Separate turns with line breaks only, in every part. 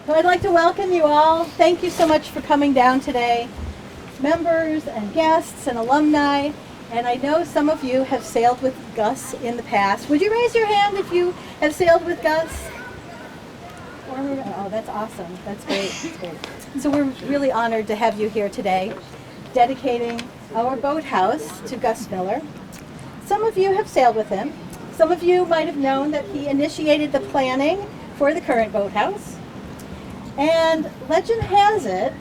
So I'd like to welcome you all. Thank you so much for coming down today, members and guests and alumni. And I know some of you have sailed with Gus in the past. Would you raise your hand if you have sailed with Gus? Oh, that's awesome. That's great. That's great. So we're really honored to have you here today, dedicating our boathouse to Gus Miller. Some of you have sailed with him. Some of you might have known that he initiated the planning for the current boathouse. And legend has it,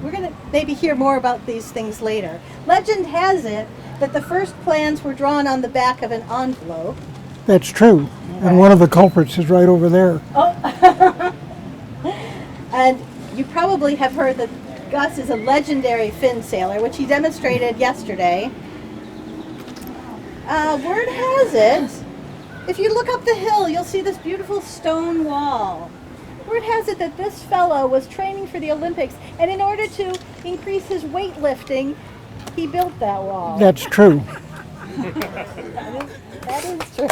we're going to maybe hear more about these things later. Legend has it that the first plans were drawn on the back of an envelope.
That's true.
Right.
And one of the culprits is right over there.
Oh, and you probably have heard that Gus is a legendary fin sailor, which he demonstrated yesterday. Word has it, if you look up the hill, you'll see this beautiful stone wall. Word has it that this fellow was training for the Olympics, and in order to increase his weightlifting, he built that wall.
That's true.
That is true.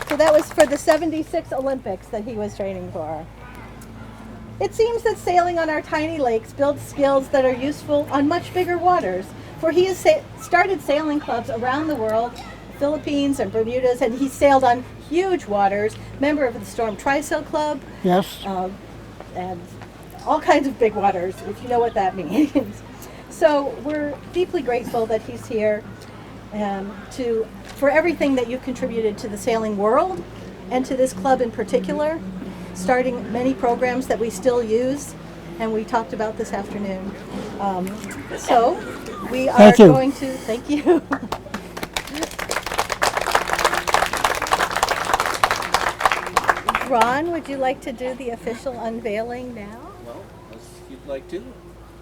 So that was for the 76 Olympics that he was training for. It seems that sailing on our tiny lakes builds skills that are useful on much bigger waters, for he has started sailing clubs around the world, Philippines and Bermudas, and he sailed on huge waters, member of the Storm Trysail Club.
Yes.
And all kinds of big waters, if you know what that means. So we're deeply grateful that he's here for everything that you've contributed to the sailing world and to this club in particular, starting many programs that we still use, and we talked about this afternoon. So we are going to, thank you. Ron, would you like to do the official unveiling now?
Well, if you'd like to.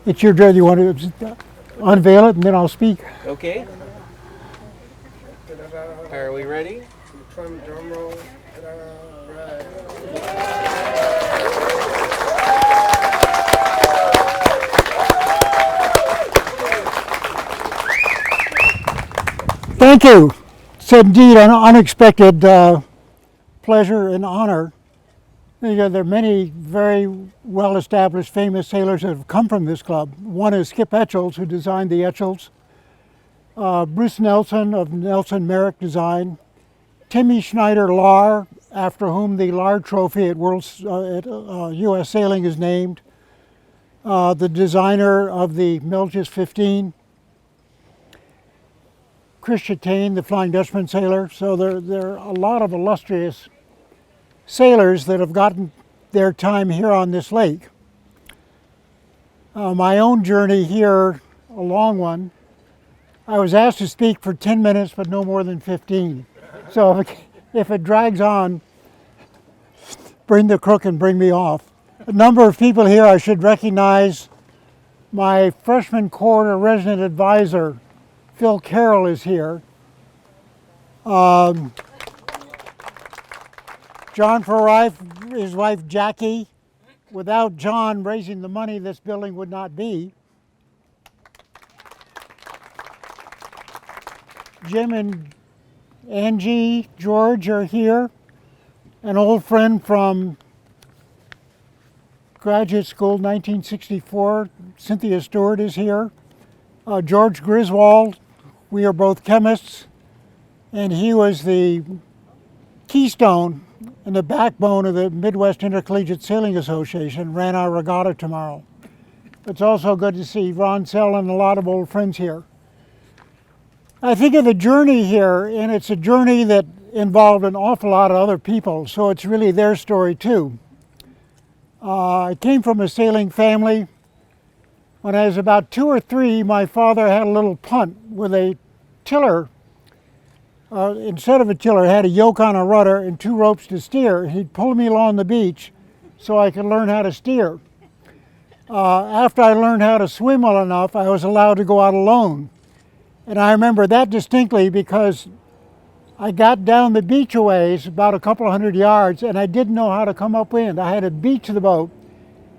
It's your dread. You want to unveil it and then I'll speak.
Okay. Are we ready?
Drum roll.
Thank you. It's indeed an unexpected pleasure and honor. There are many very well-established, famous sailors that have come from this club. One is Skip Etchells, who designed the Etchells. Bruce Nelson of Nelson Merrick Design. Timmy Schneider-Lahr, after whom the Lahr Trophy at U.S. Sailing is named. The designer of the Melges 15. Chris Chattain, the Flying Dutchman sailor. So there are a lot of illustrious sailors that have gotten their time here on this lake. My own journey here, a long one, I was asked to speak for 10 minutes, but no more than 15. So if it drags on, bring the crook and bring me off. A number of people here I should recognize. My freshman quarter resident advisor, Phil Carroll, is here. John Forsyth, his wife Jackie. Without John raising the money, this building would not be. Jim and Angie, George are here. An old friend from graduate school, 1964, Cynthia Stewart is here. George Griswold, we are both chemists, and he was the keystone and the backbone of the Midwest Intercollegiate Sailing Association, ran our regatta tomorrow. It's also good to see Ron Sell and a lot of old friends here. I think of the journey here, and it's a journey that involved an awful lot of other people, so it's really their story too. I came from a sailing family. When I was about 2 or 3, my father had a little punt with a tiller. Instead of a tiller, it had a yoke on a rudder and 2 ropes to steer. He'd pull me along the beach so I could learn how to steer. After I learned how to swim well enough, I was allowed to go out alone. And I remember that distinctly because I got down the beach a ways, about a couple of 100 yards, and I didn't know how to come upwind. I had to beach the boat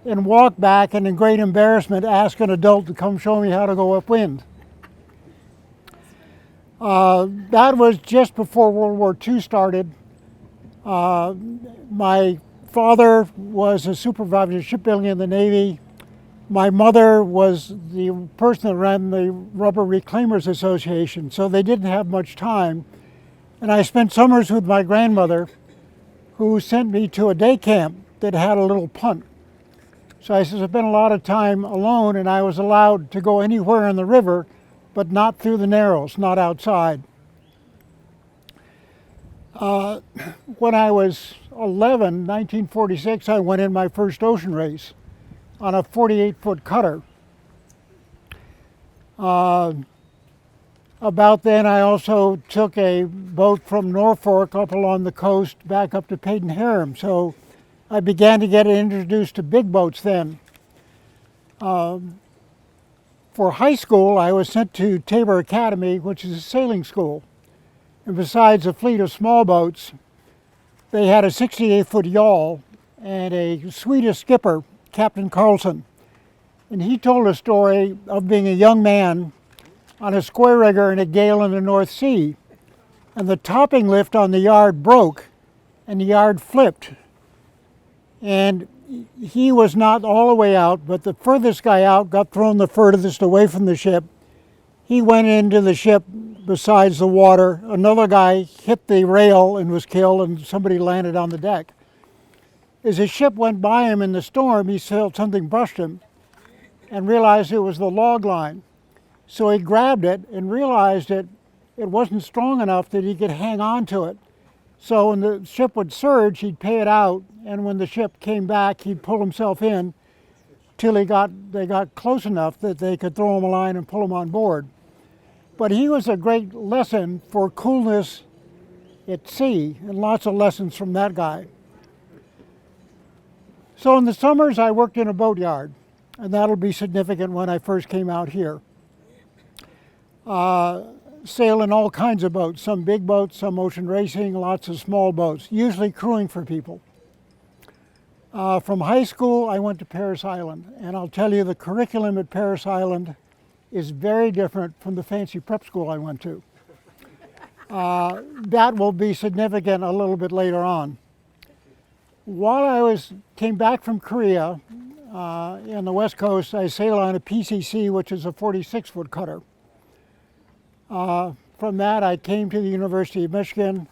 and walk back, and in great embarrassment ask an adult to come show me how to go upwind. That was just before World War II started. My father was a supervisor of shipbuilding in the Navy. My mother was the person that ran the Rubber Reclaimers Association, so they didn't have much time. And I spent summers with my grandmother, who sent me to a day camp that had a little punt. So I spent a lot of time alone, and I was allowed to go anywhere in the river, but not through the Narrows, not outside. When I was 11, 1946, I went in my first ocean race on a 48-foot cutter. About then, I also took a boat from Norfolk up along the coast back up to Padenham. So I began to get introduced to big boats then. For high school, I was sent to Tabor Academy, which is a sailing school. And besides a fleet of small boats, they had a 68-foot yawl and a Swedish skipper, Captain Carlson. And he told a story of being a young man on a square rigger in a gale in the North Sea. And the topping lift on the yard broke and the yard flipped. And he was not all the way out, but the furthest guy out got thrown the furthest away from the ship. He went into the ship besides the water. Another guy hit the rail and was killed, and somebody landed on the deck. As the ship went by him in the storm, he felt something brushed him and realized it was the log line. So he grabbed it and realized that it wasn't strong enough that he could hang on to it. So when the ship would surge, he'd pay it out, and when the ship came back, he'd pull himself in till they got close enough that they could throw him a line and pull him on board. But he was a great lesson for coolness at sea, and lots of lessons from that guy. So in the summers, I worked in a boatyard, and that'll be significant when I first came out here. Sailing all kinds of boats, some big boats, some ocean racing, lots of small boats, usually crewing for people. From high school, I went to Paris Island, and I'll tell you the curriculum at Paris Island is very different from the fancy prep school I went to. That will be significant a little bit later on. While I came back from Korea in the West Coast, I sailed on a PCC, which is a 46-foot cutter. From that, I came to the University of Michigan.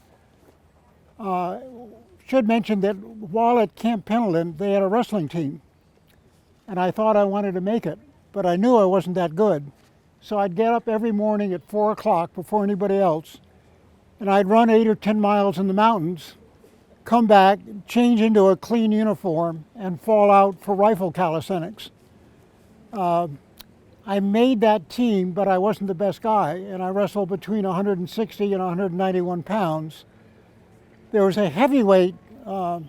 Should mention that while at Camp Pendleton, they had a wrestling team, and I thought I wanted to make it, but I knew I wasn't that good. So I'd get up every morning at 4 o'clock before anybody else, and I'd run 8 or 10 miles in the mountains, come back, change into a clean uniform, and fall out for rifle calisthenics. I made that team, but I wasn't the best guy, and I wrestled between 160 and 191 pounds. There was a heavyweight, Dale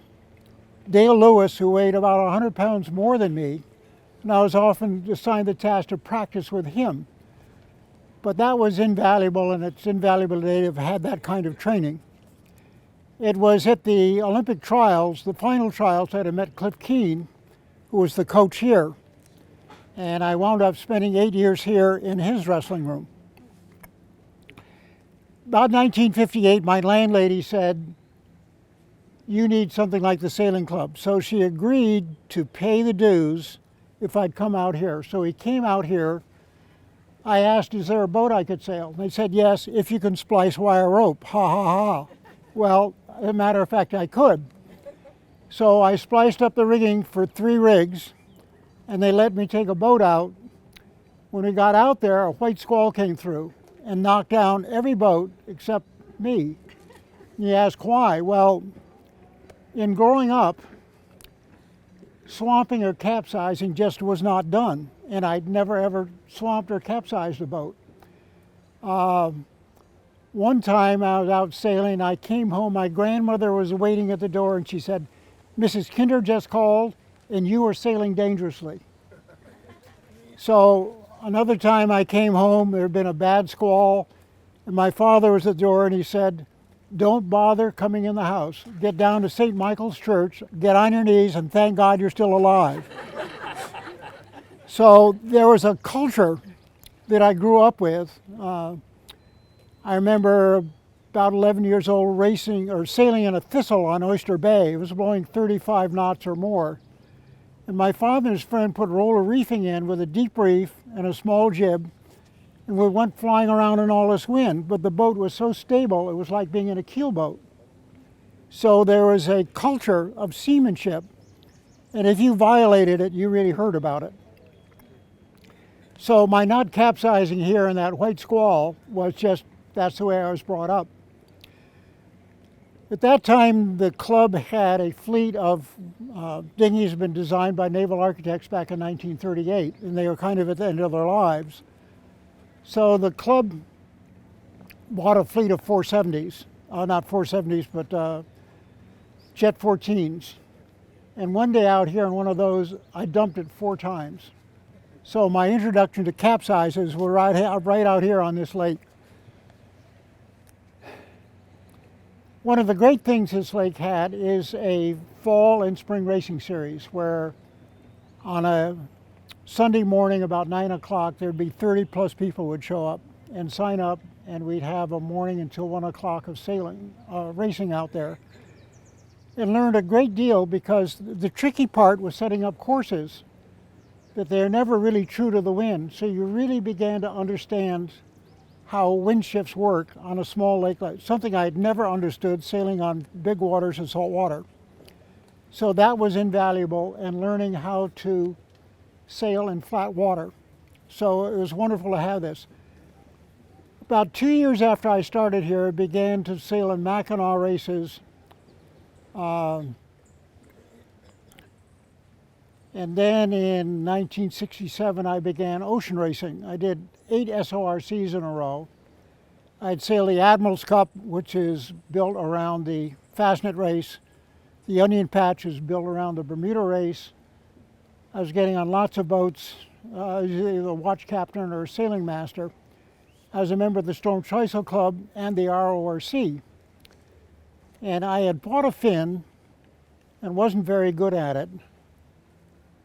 Lewis, who weighed about 100 pounds more than me, and I was often assigned the task to practice with him. But that was invaluable, and it's invaluable today to have had that kind of training. It was at the Olympic trials, the final trials, that I met Cliff Keene, who was the coach here. And I wound up spending 8 years here in his wrestling room. About 1958, my landlady said, "You need something like the sailing club." So she agreed to pay the dues if I'd come out here. So he came out here. I asked, "Is there a boat I could sail?" They said, "Yes, if you can splice wire rope." Ha ha ha. Well, as a matter of fact, I could. So I spliced up the rigging for 3 rigs, and they let me take a boat out. When we got out there, a white squall came through and knocked down every boat except me. And you ask why? Well, in growing up, swamping or capsizing just was not done, and I'd never ever swamped or capsized a boat. One time I was out sailing, I came home, my grandmother was waiting at the door, and she said, "Mrs. Kinder just called, and you are sailing dangerously." So another time I came home, there had been a bad squall, and my father was at the door, and he said, "Don't bother coming in the house. Get down to St. Michael's Church, get on your knees, and thank God you're still alive." So there was a culture that I grew up with. I remember about 11 years old, racing or sailing in a thistle on Oyster Bay. It was blowing 35 knots or more. And my father and his friend put roller reefing in with a deep reef and a small jib, and we went flying around in all this wind, but the boat was so stable, it was like being in a keelboat. So there was a culture of seamanship, and if you violated it, you really heard about it. So my not capsizing here in that white squall was just, that's the way I was brought up. At that time, the club had a fleet of dinghies that had been designed by naval architects back in 1938, and they were kind of at the end of their lives. So the club bought a fleet of 470s, not 470s, but Jet 14s. And one day out here in one of those, I dumped it 4 times. So my introduction to capsizes were right out here on this lake. One of the great things this lake had is a fall and spring racing series where on a Sunday morning about 9 o'clock there'd be 30 plus people would show up and sign up, and we'd have a morning until 1 o'clock of sailing, racing out there. And learned a great deal because the tricky part was setting up courses that they're never really true to the wind. So you really began to understand how wind shifts work on a small lake, something I had never understood sailing on big waters and salt water. So that was invaluable in learning how to sail in flat water. So it was wonderful to have this. About 2 years after I started here, I began to sail in Mackinac races. And then in 1967, I began ocean racing. I did 8 SORCs in a row. I'd sail the Admiral's Cup, which is built around the Fastnet race. The Onion Patch is built around the Bermuda race. I was getting on lots of boats. I was either a watch captain or a sailing master. I was a member of the Storm Trysail Club and the RORC. And I had bought a fin and wasn't very good at it,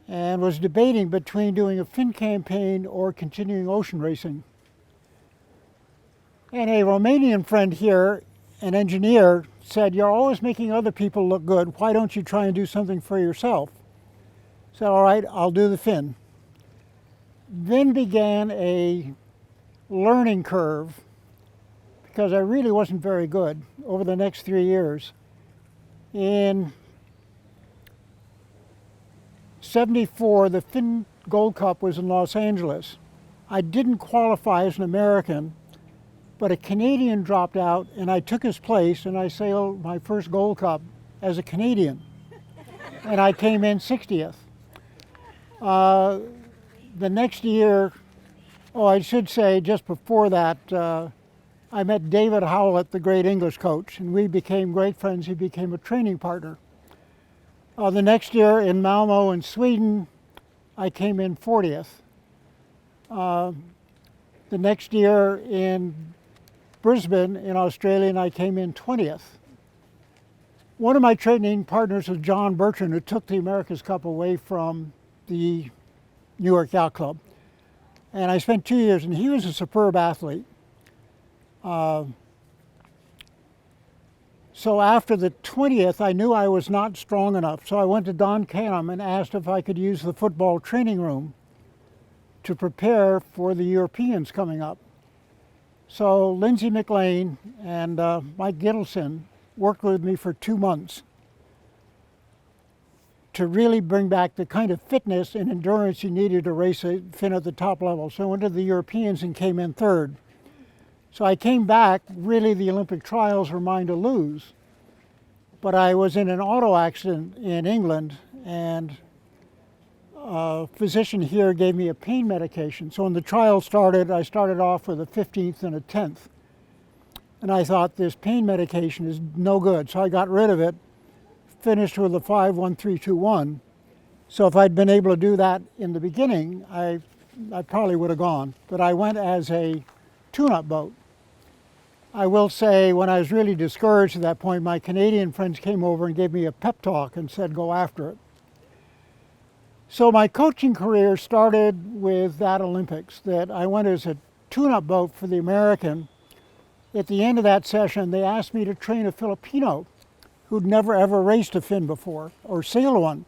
and was debating between doing a fin campaign or continuing ocean racing. And a Romanian friend here, an engineer, said, "You're always making other people look good. Why don't you try and do something for yourself?" I said, "All right, I'll do the fin." Then began a learning curve because I really wasn't very good over the next 3 years. In '74, the Fin Gold Cup was in Los Angeles. I didn't qualify as an American, but a Canadian dropped out and I took his place, and I sailed my first Gold Cup as a Canadian. And I came in 60th. The next year, I should say just before that, I met David Howlett, the great English coach, and we became great friends. He became a training partner. The next year in Malmo in Sweden, I came in 40th. The next year in Brisbane in Australia, and I came in 20th. One of my training partners was John Bertrand, who took the America's Cup away from the New York Yacht Club. And I spent 2 years, and he was a superb athlete. So after the 20th, I knew I was not strong enough. So I went to Don Canham and asked if I could use the football training room to prepare for the Europeans coming up. So Lindsay McLean and Mike Gittleson worked with me for 2 months to really bring back the kind of fitness and endurance you needed to race a fin at the top level. So I went to the Europeans and came in 3rd. So I came back, really the Olympic trials were mine to lose. But I was in an auto accident in England, and a physician here gave me a pain medication. So when the trial started, I started off with a 15th and a 10th. And I thought, this pain medication is no good. So I got rid of it, finished with a 5-1-3-2-1. So if I'd been able to do that in the beginning, I probably would have gone. But I went as a tune-up boat. I will say, when I was really discouraged at that point, my Canadian friends came over and gave me a pep talk and said, go after it. So my coaching career started with that Olympics, that I went as a tune-up boat for the American. At the end of that session, they asked me to train a Filipino who'd never ever raced a fin before or sailed one.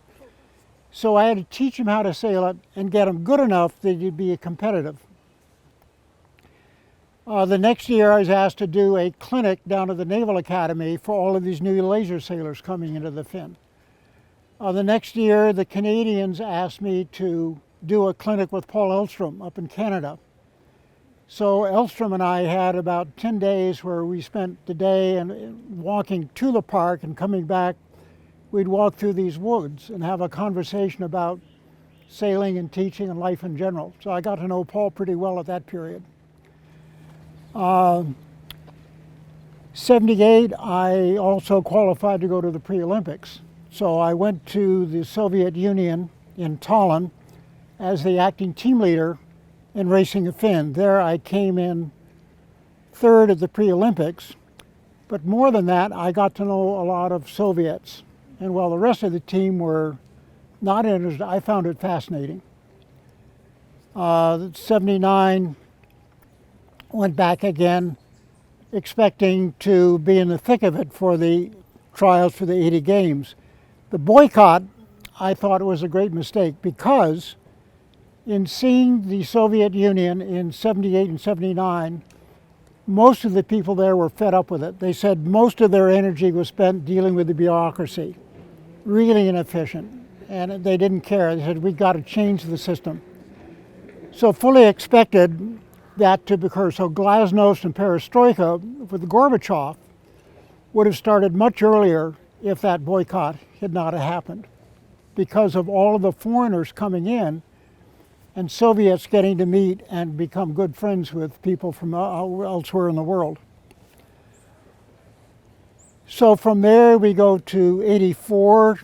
So I had to teach him how to sail it and get him good enough that he'd be competitive. The next year I was asked to do a clinic down at the Naval Academy for all of these new laser sailors coming into the fin. The next year the Canadians asked me to do a clinic with Paul Elstrom up in Canada. So Elstrom and I had about 10 days where we spent the day and walking to the park and coming back. We'd walk through these woods and have a conversation about sailing and teaching and life in general. So I got to know Paul pretty well at that period. 78, I also qualified to go to the pre-Olympics. So I went to the Soviet Union in Tallinn as the acting team leader in racing a fin. There I came in third at the pre-Olympics, but more than that, I got to know a lot of Soviets. And while the rest of the team were not interested, I found it fascinating. 79, went back again, expecting to be in the thick of it for the trials for the 80 Games. The boycott, I thought, was a great mistake because in seeing the Soviet Union in 78 and 79, most of the people there were fed up with it. They said most of their energy was spent dealing with the bureaucracy, really inefficient, and they didn't care. They said, we've got to change the system. So fully expected that to occur. So glasnost and perestroika with Gorbachev would have started much earlier if that boycott had not happened, because of all of the foreigners coming in and Soviets getting to meet and become good friends with people from elsewhere in the world. So from there we go to 84.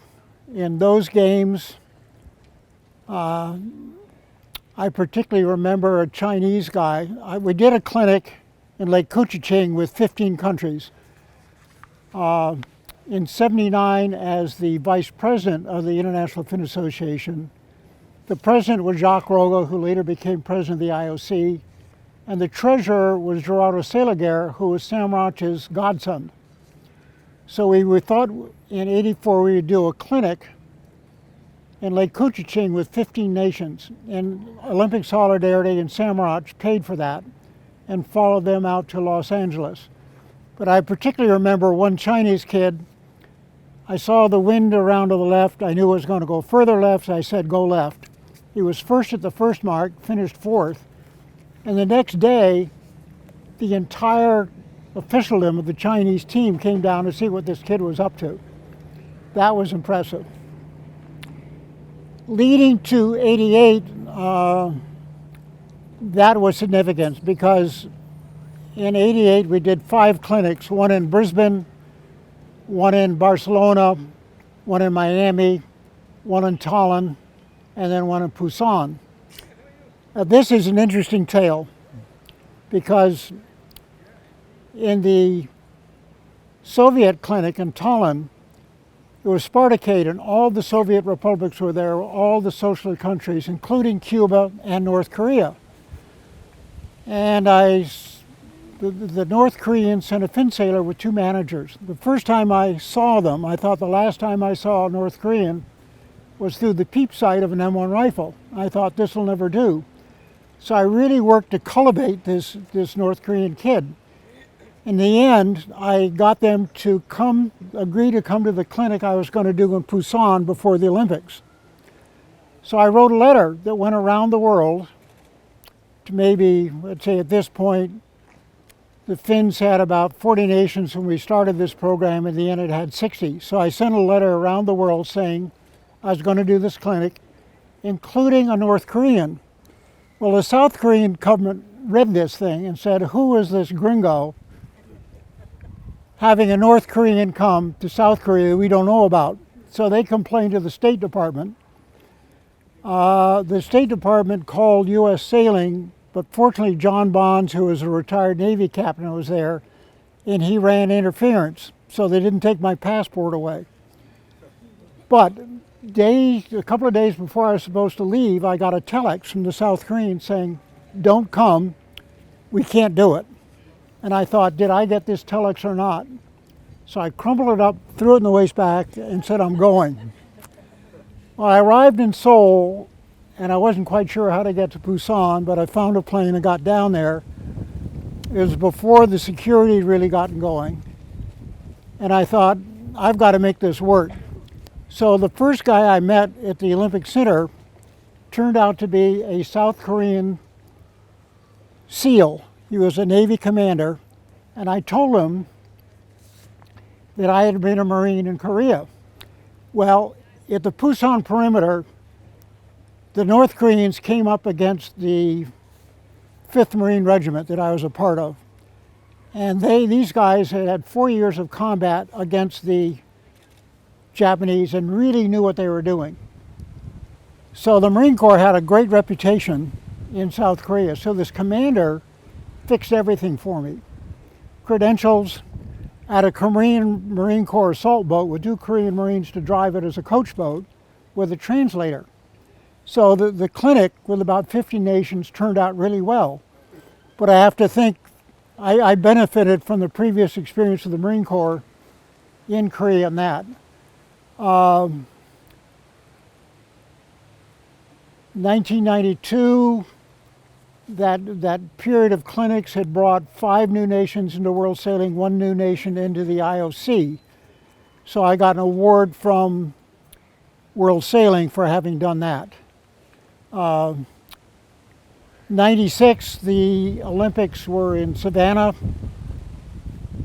In those games, I particularly remember a Chinese guy. We did a clinic in Lake Couchiching with 15 countries. In 79, as the vice president of the International Fin Association, the president was Jacques Roga, who later became president of the IOC, and the treasurer was Gerardo Seliger, who was Sam Roch's godson. So we thought in 84 we would do a clinic in Lake Couchiching with 15 nations, and Olympic Solidarity and Sam Roch paid for that and followed them out to Los Angeles. But I particularly remember one Chinese kid. I saw the wind around to the left. I knew it was going to go further left, so I said, go left. He was first at the first mark, finished fourth. And the next day, the entire officialdom of the Chinese team came down to see what this kid was up to. That was impressive. Leading to 88, that was significant because in 88 we did 5 clinics, one in Brisbane, one in Barcelona, one in Miami, one in Tallinn, and then one in Busan. Now, this is an interesting tale because in the Soviet clinic in Tallinn, it was Spartacade, and all the Soviet republics were there, all the socialist countries, including Cuba and North Korea. And the North Koreans sent a fin sailor with 2 managers. The first time I saw them, I thought the last time I saw a North Korean was through the peep sight of an M1 rifle. I thought this will never do. So I really worked to cultivate this North Korean kid. In the end, I got them to agree to come to the clinic I was going to do in Busan before the Olympics. So I wrote a letter that went around the world to maybe, let's say at this point, the Finns had about 40 nations when we started this program. In the end, it had 60. So I sent a letter around the world saying I was going to do this clinic, including a North Korean. Well, the South Korean government read this thing and said, who is this gringo having a North Korean come to South Korea we don't know about? So they complained to the State Department. The State Department called U.S. Sailing, but fortunately John Bonds, who was a retired Navy captain, was there, and he ran interference, so they didn't take my passport away. But a couple of days before I was supposed to leave, I got a telex from the South Koreans saying, don't come, we can't do it. And I thought, did I get this telex or not? So I crumpled it up, threw it in the waste bag, and said, I'm going. Well, I arrived in Seoul, and I wasn't quite sure how to get to Busan, but I found a plane and got down there. It was before the security had really gotten going. And I thought, I've got to make this work. So the first guy I met at the Olympic Center turned out to be a South Korean SEAL. He was a Navy commander, and I told him that I had been a Marine in Korea. Well, at the Busan perimeter, the North Koreans came up against the 5th Marine Regiment that I was a part of. And these guys had had 4 years of combat against the Japanese and really knew what they were doing. So the Marine Corps had a great reputation in South Korea. So this commander fixed everything for me. Credentials at a Korean Marine Corps assault boat with 2 Korean Marines to drive it as a coach boat with a translator. So the clinic with about 50 nations turned out really well. But I have to think I benefited from the previous experience of the Marine Corps in Korea and that. 1992, that period of clinics had brought 5 new nations into world sailing, 1 new nation into the IOC. So I got an award from World Sailing for having done that. 96, the Olympics were in Savannah.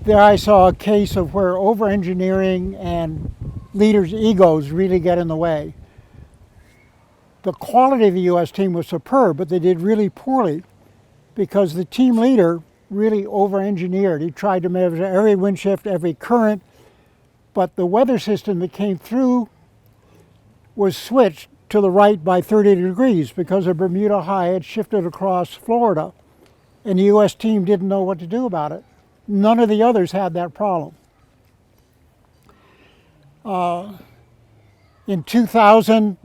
There I saw a case of where over-engineering and leaders' egos really get in the way. The quality of the U.S. team was superb, but they did really poorly because the team leader really over-engineered. He tried to measure every wind shift, every current, but the weather system that came through was switched to the right by 30 degrees because a Bermuda high had shifted across Florida, and the U.S. team didn't know what to do about it. None of the others had that problem. In 2000,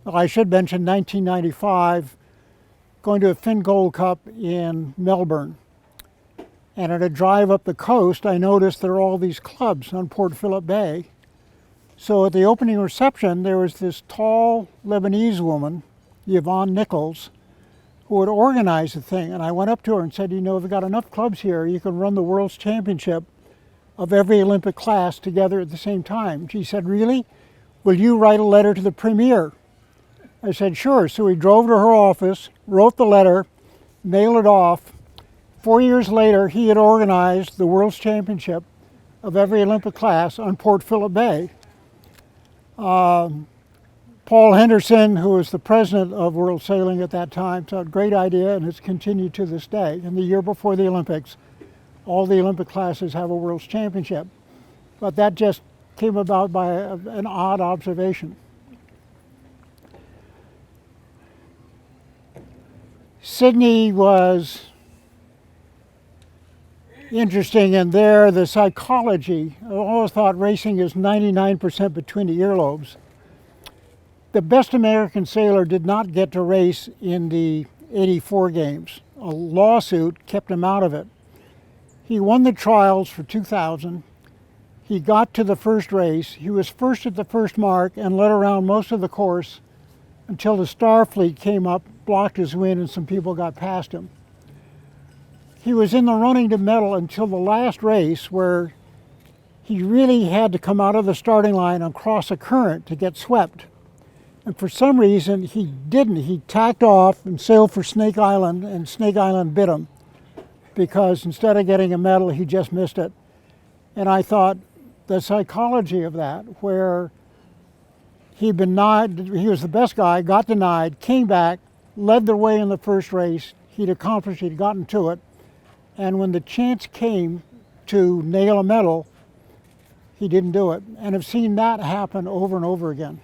I should mention 1995, going to a Finn Gold Cup in Melbourne. And at a drive up the coast, I noticed there are all these clubs on Port Phillip Bay. So at the opening reception, there was this tall Lebanese woman, Yvonne Nichols, who had organized the thing. And I went up to her and said, you know, we've got enough clubs here, you can run the World's Championship of every Olympic class together at the same time. She said, really? Will you write a letter to the premier? I said, sure. So we drove to her office, wrote the letter, mailed it off. 4 years later, he had organized the World's Championship of every Olympic class on Port Phillip Bay. Paul Henderson, who was the president of World Sailing at that time, thought great idea, and it's continued to this day. And the year before the Olympics, all the Olympic classes have a World's Championship. But that just came about by an odd observation. Sydney was interesting, and there the psychology, I always thought racing is 99% between the earlobes. The best American sailor did not get to race in the 84 games. A lawsuit kept him out of it. He won the trials for 2000. He got to the first race. He was first at the first mark and led around most of the course until the Starfleet came up, blocked his win, and some people got past him. He was in the running to medal until the last race, where he really had to come out of the starting line and cross a current to get swept. And for some reason, he didn't. He tacked off and sailed for Snake Island, and Snake Island bit him because instead of getting a medal, he just missed it. And I thought, the psychology of that, where he'd been denied, he was the best guy, got denied, came back, led the way in the first race, he'd accomplished, he'd gotten to it, and when the chance came to nail a medal, he didn't do it. And I've seen that happen over and over again.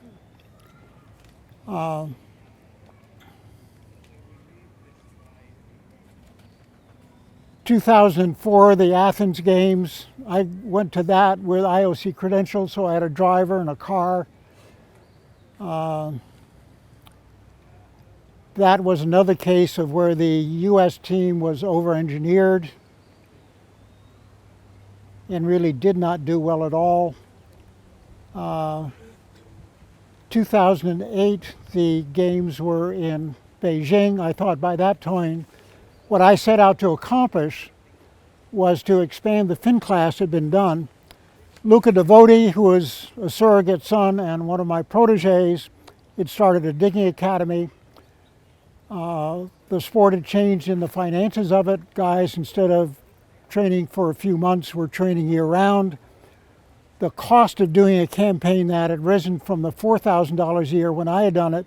2004, the Athens Games, I went to that with IOC credentials, so I had a driver and a car. That was another case of where the U.S. team was over-engineered. and really did not do well at all. 2008, the games were in Beijing. I thought by that time what I set out to accomplish was to expand the fin class had been done. Luca Devoti, who was a surrogate son and one of my proteges, had started a digging academy. The sport had changed in the finances of it. Guys, instead of training for a few months, were training year-round. The cost of doing a campaign that had risen from the $4,000 a year when I had done it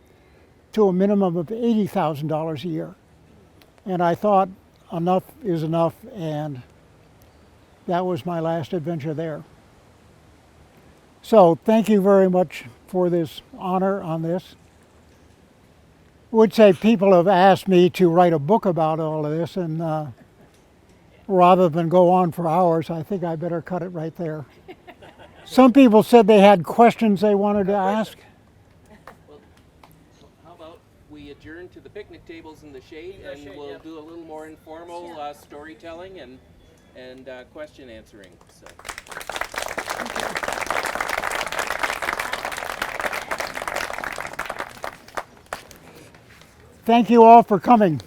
to a minimum of $80,000 a year. And I thought enough is enough, and that was my last adventure there. So thank you very much for this honor on this. I would say people have asked me to write a book about all of this, and rather than go on for hours, I think I better cut it right there. Some people said they had questions they wanted to ask.
Well, how about we adjourn to the picnic tables in the shade, and we'll do a little more informal storytelling and question answering. So.
Thank you all for coming.